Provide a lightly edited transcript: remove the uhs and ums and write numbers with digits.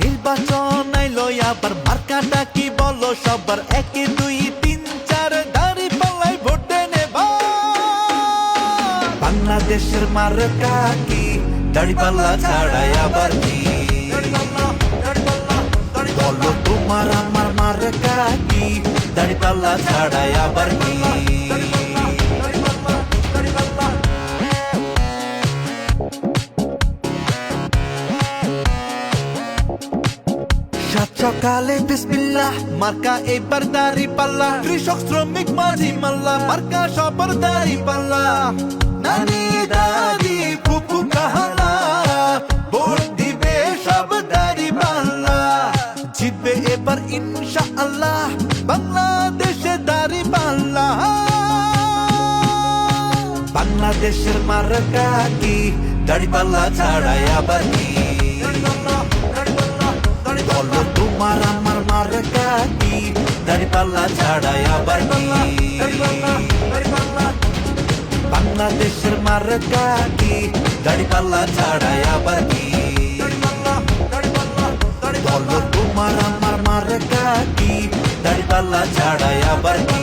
নির্বাচন আইলো আবার মার্কাটা কি বলো সবার 1 2 3 4 দাঁড়িপাল্লায় ভোট দেন এবার বাংলাদেশের মার্কা কি দাঁড়িপাল্লা ছাড়াই আবার কি বলো তোমার আমার মার্কা কি দাঁড়িপাল্লা ছাড়াই আবার কি সাত সকালে বিসমিল্লাহ মার্কা এবার দাঁড়িপাল্লা কৃষক শ্রমিক মাঝি মাল্লা মার্কা সবার দাঁড়িপাল্লা নানি দাদি ফুফু কাহালা ভোট দিবে সব দাঁড়িপাল্লা জিতবে এবার ইনশাআল্লাহ বাংলাদেশে দাঁড়িপাল্লা বাংলাদেশের মার্কা কি দাঁড়িপাল্লা ছাড়াই আবার কি বলো তোমার আমার মার্কা কি দাঁড়িপাল্লা ছাড়াই আবার কি বাংলাদেশের মার্কা কি দাঁড়িপাল্লা ছাড়াই আবার কি বলো তোমার আমার মার্কা কি দাঁড়িপাল্লা ছাড়াই আবার কি